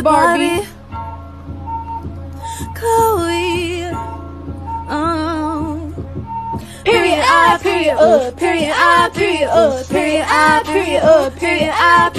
Barbie, Chloe, period I, period period I, period period I, period period I,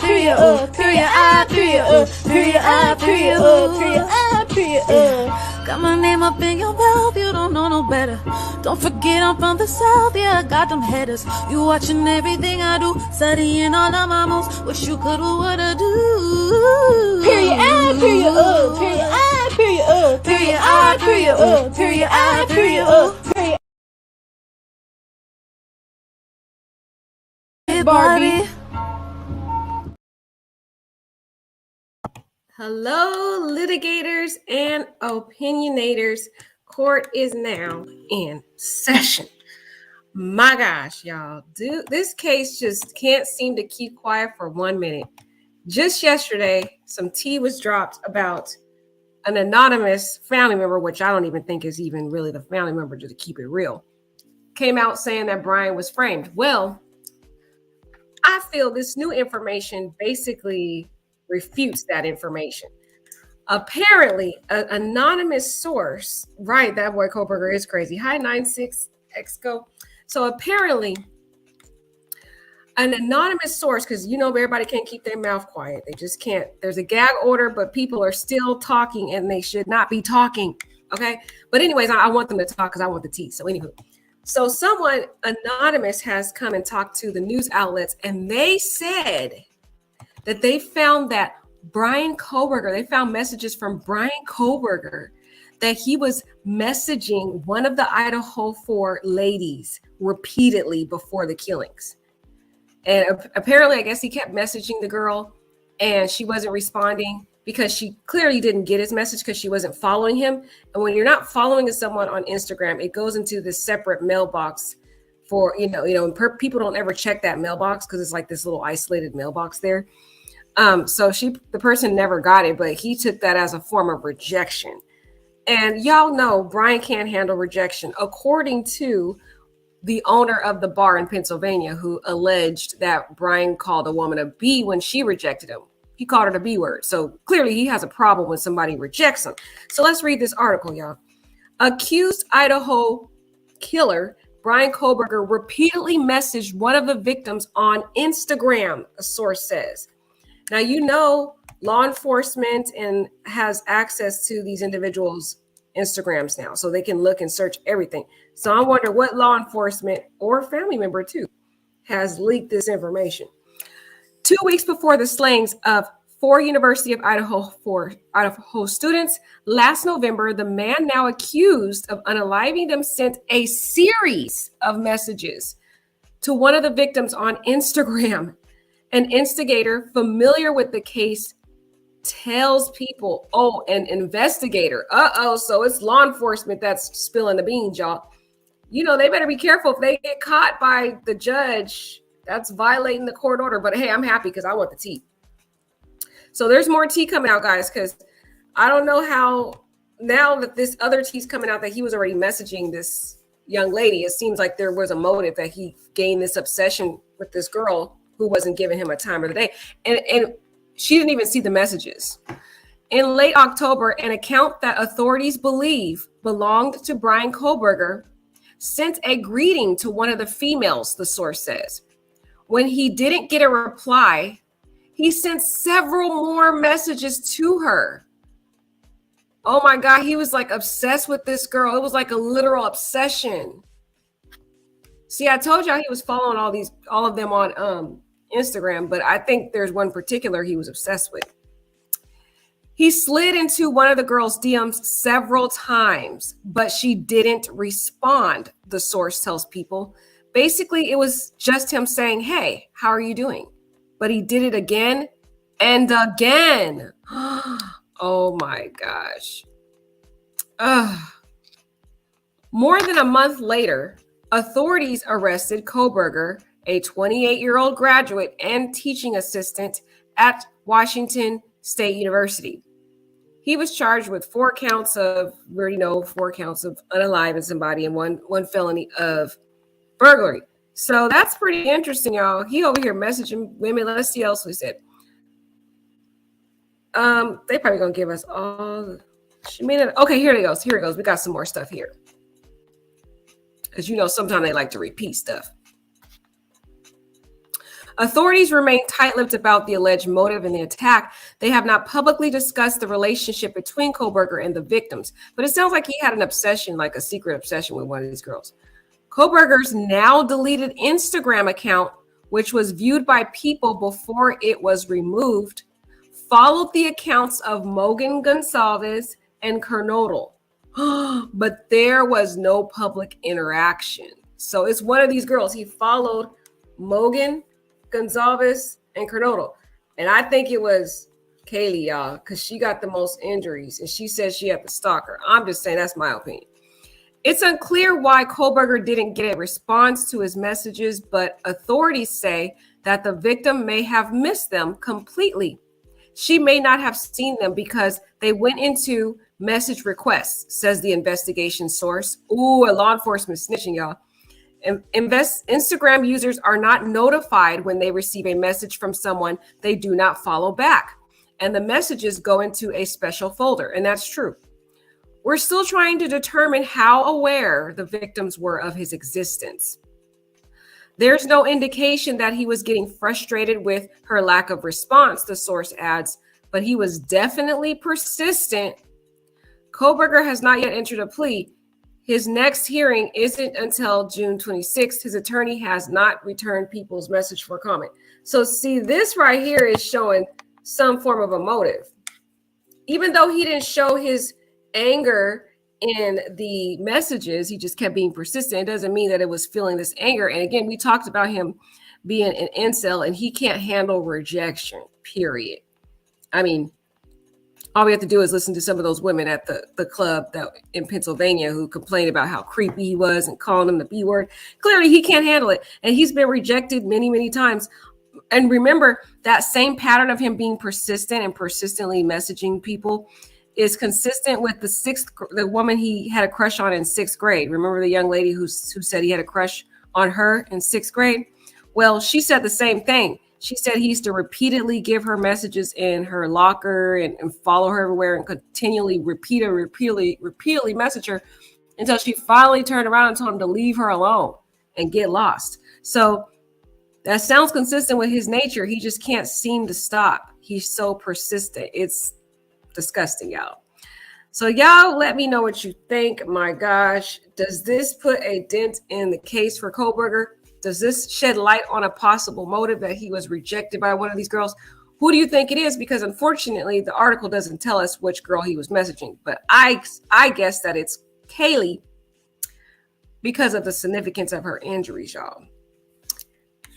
period period I, period period I, period period I, period. Got my name up in your mouth, you don't know no better. Don't forget I'm from the south, yeah, I got them headers. You watching everything I do, studying all of my moves. Wish you could do what I do. Period I, period period I, period period I, period period I, period period. Barbie. Hello, litigators and opinionators. Court is now in session. My gosh, y'all. This case just can't seem to keep quiet for 1 minute. Just yesterday, some tea was dropped about an anonymous family member, which I don't even think is even really the family member, just to keep it real, came out saying that Bryan was framed. Well, I feel this new information basically refutes that information. Apparently, an anonymous source, right? That boy Kohberger is crazy. Hi, 96XGO. So apparently, an anonymous source, because you know everybody can't keep their mouth quiet. They just can't. There's a gag order, but people are still talking and they should not be talking. Okay. But anyways, I want them to talk because I want the tea. So anywho, so someone anonymous has come and talked to the news outlets, and they said that they found that Bryan Kohberger, they found messages from Bryan Kohberger that he was messaging one of the Idaho 4 ladies repeatedly before the killings. And apparently, I guess he kept messaging the girl and she wasn't responding because she clearly didn't get his message because she wasn't following him. And when you're not following someone on Instagram, it goes into this separate mailbox for, people don't ever check that mailbox because it's like this little isolated mailbox there. So the person never got it, but he took that as a form of rejection. And y'all know Bryan can't handle rejection, according to the owner of the bar in Pennsylvania, who alleged that Bryan called a woman a B when she rejected him. He called her the B word. So clearly he has a problem when somebody rejects him. So let's read this article, y'all. Accused Idaho killer Bryan Kohberger repeatedly messaged one of the victims on Instagram, a source says. Now, law enforcement and has access to these individuals' Instagrams now, so they can look and search everything. So I wonder what law enforcement or family member too has leaked this information. 2 weeks before the slayings of 4 University of Idaho students last November, the man now accused of unaliving them sent a series of messages to one of the victims on Instagram. An instigator familiar with the case tells people, an investigator. So it's law enforcement that's spilling the beans, y'all. They better be careful if they get caught by the judge. That's violating the court order. But hey, I'm happy because I want the tea. So there's more tea coming out, guys, because I don't know how now that this other tea's coming out that he was already messaging this young lady. It seems like there was a motive that he gained this obsession with this girl who wasn't giving him a time of the day. And she didn't even see the messages. In late October, an account that authorities believe belonged to Bryan Kohberger sent a greeting to one of the females, the source says. When he didn't get a reply, he sent several more messages to her. Oh my God, he was like obsessed with this girl. It was like a literal obsession. See, I told y'all he was following all of them on Instagram, but I think there's one particular he was obsessed with. He slid into one of the girl's DMs several times, but she didn't respond, the source tells people. Basically, it was just him saying, hey, how are you doing? But he did it again and again. Oh my gosh. More than a month later, authorities arrested Kohberger, a 28-year-old graduate and teaching assistant at Washington State University. He was charged with 4 counts of unaliving somebody and one felony of burglary. So that's pretty interesting, y'all. He over here messaging women. Let's see what else we said. They probably gonna give us all. She made it. Okay, here it goes. Here it goes. We got some more stuff here. Because you know, sometimes they like to repeat stuff. Authorities remain tight-lipped about the alleged motive in the attack. They have not publicly discussed the relationship between Kohberger and the victims, but it sounds like he had an obsession, like a secret obsession with one of these girls. Kohberger's now deleted Instagram account, which was viewed by people before it was removed, followed the accounts of Mogan Gonsalves and Kernodle, but there was no public interaction. So it's one of these girls. He followed Mogan Gonsalves and Kernodle, and I think it was Kaylee, y'all, because she got the most injuries, and she said she had to stalk her. I'm just saying, that's my opinion. It's unclear why Kohberger didn't get a response to his messages, but authorities say that the victim may have missed them completely. She may not have seen them because they went into message requests, says the investigation source. Ooh, a law enforcement snitching, y'all. Instagram users are not notified when they receive a message from someone they do not follow back, and the messages go into a special folder, and that's true. We're still trying to determine how aware the victims were of his existence. There's no indication that he was getting frustrated with her lack of response, the source adds, but he was definitely persistent. Kohberger has not yet entered a plea. His next hearing isn't until June 26th. His attorney has not returned people's message for comment. So see, this right here is showing some form of a motive. Even though he didn't show his anger in the messages, he just kept being persistent. It doesn't mean that it was feeling this anger. And again, we talked about him being an incel, and he can't handle rejection, period. I mean, all we have to do is listen to some of those women at the club that in Pennsylvania who complained about how creepy he was and calling him the B word. Clearly, he can't handle it. And he's been rejected many, many times. And remember, that same pattern of him being persistent and persistently messaging people is consistent with the woman he had a crush on in sixth grade. Remember the young lady who said he had a crush on her in sixth grade? Well, she said the same thing. She said he used to repeatedly give her messages in her locker and follow her everywhere and continually repeatedly message her until she finally turned around and told him to leave her alone and get lost. So that sounds consistent with his nature. He just can't seem to stop. He's so persistent. It's disgusting, y'all. So y'all let me know what you think. My gosh, does this put a dent in the case for Kohberger? Does this shed light on a possible motive that he was rejected by one of these girls? Who do you think it is? Because unfortunately, the article doesn't tell us which girl he was messaging. But I guess that it's Kaylee because of the significance of her injuries, y'all.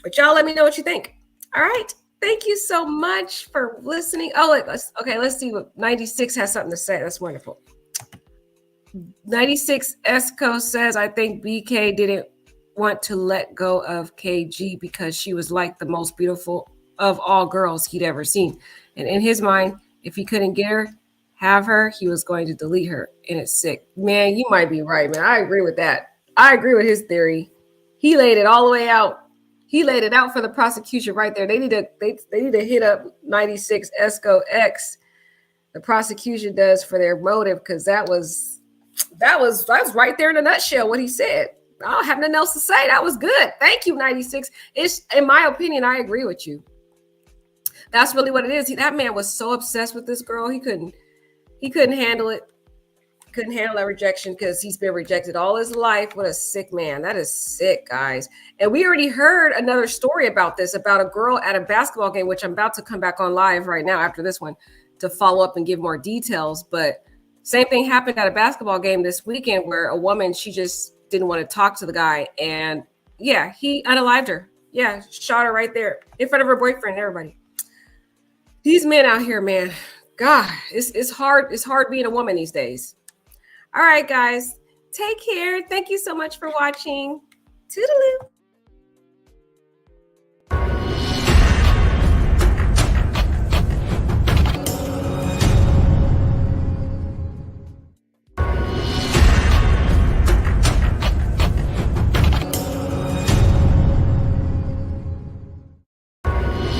But y'all let me know what you think. All right. Thank you so much for listening. Oh, let's see what 96 has something to say. That's wonderful. 96 Esco says, I think BK didn't want to let go of KG because she was like the most beautiful of all girls he'd ever seen. And in his mind, if he couldn't get her, have her, he was going to delete her. And it's sick. Man, you might be right, man. I agree with that. I agree with his theory. He laid it all the way out. He laid it out for the prosecution right there. They need to hit up 96 Esco X. The prosecution does for their motive, because that was right there in a nutshell what he said. I don't have nothing else to say. That was good. Thank you, 96. It's, in my opinion, I agree with you. That's really what it is. That man was so obsessed with this girl. He couldn't handle it. Couldn't handle that rejection because he's been rejected all his life. What a sick man. That is sick, guys. And we already heard another story about this, about a girl at a basketball game, which I'm about to come back on live right now after this one to follow up and give more details. But same thing happened at a basketball game this weekend where a woman, she just didn't want to talk to the guy. And yeah, he unalived her. Yeah, shot her right there in front of her boyfriend and everybody. These men out here, man, God, it's hard. It's hard being a woman these days. All right, guys, take care. Thank you so much for watching. Toodaloo.